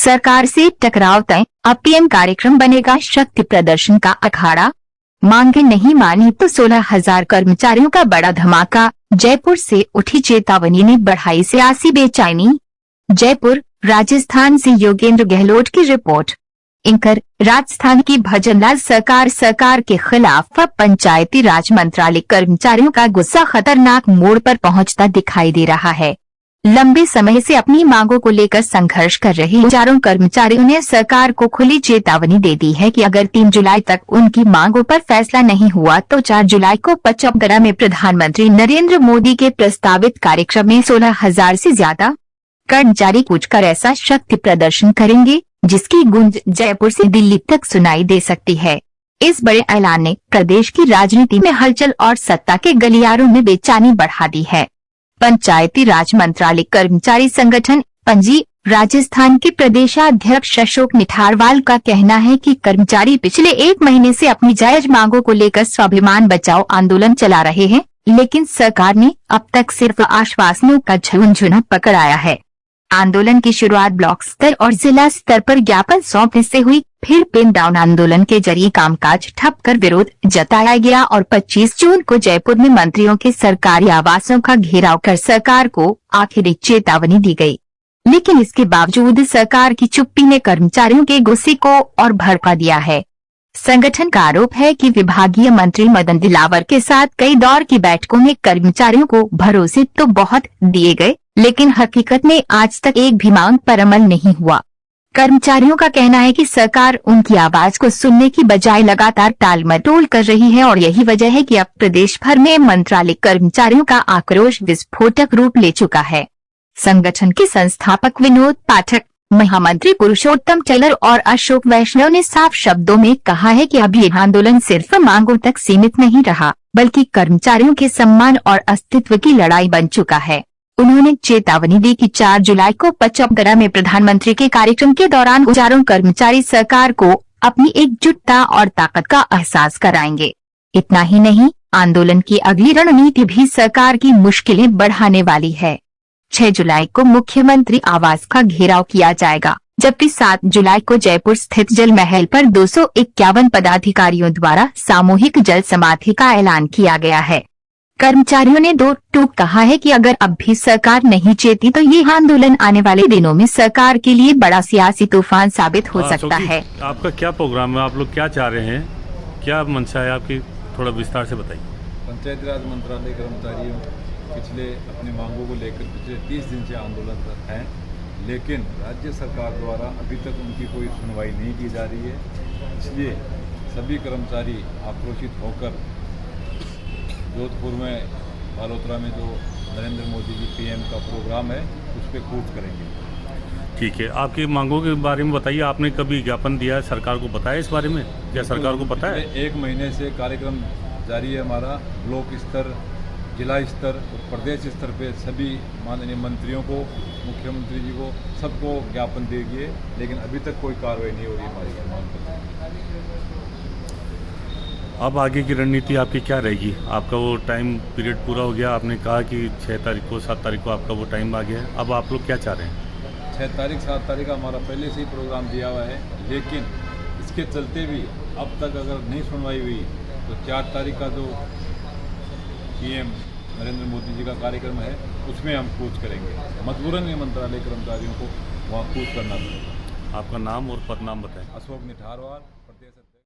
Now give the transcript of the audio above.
सरकार से टकराव तय, अब पीएम कार्यक्रम बनेगा शक्ति प्रदर्शन का अखाड़ा। मांगे नहीं मानी तो 16,000 कर्मचारियों का बड़ा धमाका। जयपुर से उठी चेतावनी ने बढ़ाई सियासी बेचैनी। जयपुर, राजस्थान से योगेंद्र गहलोत की रिपोर्ट। एंकर, राजस्थान की भजनलाल सरकार के खिलाफ अब पंचायती राज मंत्रालय कर्मचारियों का गुस्सा खतरनाक मोड़ पर पहुंचता दिखाई दे रहा है। लंबे समय से अपनी मांगों को लेकर संघर्ष कर रहे हजारों कर्मचारियों ने सरकार को खुली चेतावनी दे दी है कि अगर 3 जुलाई तक उनकी मांगों पर फैसला नहीं हुआ तो 4 जुलाई को पचमगढ़ में प्रधानमंत्री नरेंद्र मोदी के प्रस्तावित कार्यक्रम में 16,000 से ज्यादा कर्मचारी कूचकर ऐसा शक्ति प्रदर्शन करेंगे जिसकी गूंज जयपुर से दिल्ली तक सुनाई दे सकती है। इस बड़े ऐलान ने प्रदेश की राजनीति में हलचल और सत्ता के गलियारों में बेचैनी बढ़ा दी है। पंचायती राज मंत्रालय कर्मचारी संगठन पंजी राजस्थान के प्रदेशाध्यक्ष अशोक निठारवाल का कहना है कि कर्मचारी पिछले 1 महीने से अपनी जायज मांगों को लेकर स्वाभिमान बचाओ आंदोलन चला रहे हैं, लेकिन सरकार ने अब तक सिर्फ आश्वासनों का झुनझुना पकड़ाया है। आंदोलन की शुरुआत ब्लॉक स्तर और जिला स्तर पर ज्ञापन सौंपने से हुई, फिर पिन डाउन आंदोलन के जरिए कामकाज ठप कर विरोध जताया गया और 25 जून को जयपुर में मंत्रियों के सरकारी आवासों का घेराव कर सरकार को आखिरी चेतावनी दी गई। लेकिन इसके बावजूद सरकार की चुप्पी ने कर्मचारियों के गुस्से को और भड़का दिया है। संगठन का आरोप है कि विभागीय मंत्री मदन दिलावर के साथ कई दौर की बैठकों में कर्मचारियों को भरोसे तो बहुत दिए गए, लेकिन हकीकत में आज तक एक भी मांग पर अमल नहीं हुआ। कर्मचारियों का कहना है कि सरकार उनकी आवाज को सुनने की बजाय लगातार टालमटोल कर रही है और यही वजह है कि अब प्रदेश भर में मंत्रालय कर्मचारियों का आक्रोश विस्फोटक रूप ले चुका है। संगठन के संस्थापक विनोद पाठक, महामंत्री पुरुषोत्तम चल्लर और अशोक वैष्णव ने साफ शब्दों में कहा है कि अब यह आंदोलन सिर्फ मांगों तक सीमित नहीं रहा, बल्कि कर्मचारियों के सम्मान और अस्तित्व की लड़ाई बन चुका है। उन्होंने चेतावनी दी कि 4 जुलाई को पचमगढ़ में प्रधानमंत्री के कार्यक्रम के दौरान हजारों कर्मचारी सरकार को अपनी एकजुटता और ताकत का एहसास कराएंगे। इतना ही नहीं, आंदोलन की अगली रणनीति भी सरकार की मुश्किलें बढ़ाने वाली है। 6 जुलाई को मुख्यमंत्री आवास का घेराव किया जाएगा, जबकि 7 जुलाई को जयपुर स्थित जल महल पर 251 पदाधिकारियों द्वारा सामूहिक जल समाधि का ऐलान किया गया है। कर्मचारियों ने 2 टूक कहा है कि अगर अब भी सरकार नहीं चेती तो ये आंदोलन आने वाले दिनों में सरकार के लिए बड़ा सियासी तूफान साबित हो सकता है। आपका क्या प्रोग्राम है, आप लोग क्या चाह रहे हैं, क्या मंशा है आपकी, थोड़ा विस्तार से बताइए। पंचायती राज मंत्रालय कर्मचारियों पिछले अपनी मांगों को लेकर पिछले 30 दिन से आंदोलनरत हैं, लेकिन राज्य सरकार द्वारा अभी तक उनकी कोई सुनवाई नहीं की जा रही है। इसलिए सभी कर्मचारी आक्रोशित होकर जोधपुर में बालोतरा में जो नरेंद्र मोदी जी पीएम का प्रोग्राम है उस पर कूच करेंगे। ठीक है, आपकी मांगों के बारे में बताइए। आपने कभी ज्ञापन दिया है, सरकार को बताया इस बारे में, क्या सरकार को पता है? 1 महीने से कार्यक्रम जारी है हमारा। ब्लॉक स्तर, जिला स्तर और प्रदेश स्तर पे सभी माननीय मंत्रियों को, मुख्यमंत्री जी को, सबको ज्ञापन दे दिए, लेकिन अभी तक कोई कार्रवाई नहीं हो रही हमारी मांग पर। अब आगे की रणनीति आपकी क्या रहेगी? आपका वो टाइम पीरियड पूरा हो गया, आपने कहा कि 6 तारीख को 7 तारीख को आपका वो टाइम आ गया है, अब आप लोग क्या चाह रहे हैं? 6 तारीख 7 तारीख का हमारा पहले से ही प्रोग्राम दिया हुआ है, लेकिन इसके चलते भी अब तक अगर नहीं सुनवाई हुई तो 4 तारीख का जो पीएम नरेंद्र मोदी जी का कार्यक्रम है उसमें हम कूच करेंगे। मजबूरन मंत्रालय कर्मचारियों को वहाँ कूच करना पड़ेगा। आपका नाम और पद नाम बताएं। अशोक निठारवाल, प्रदेश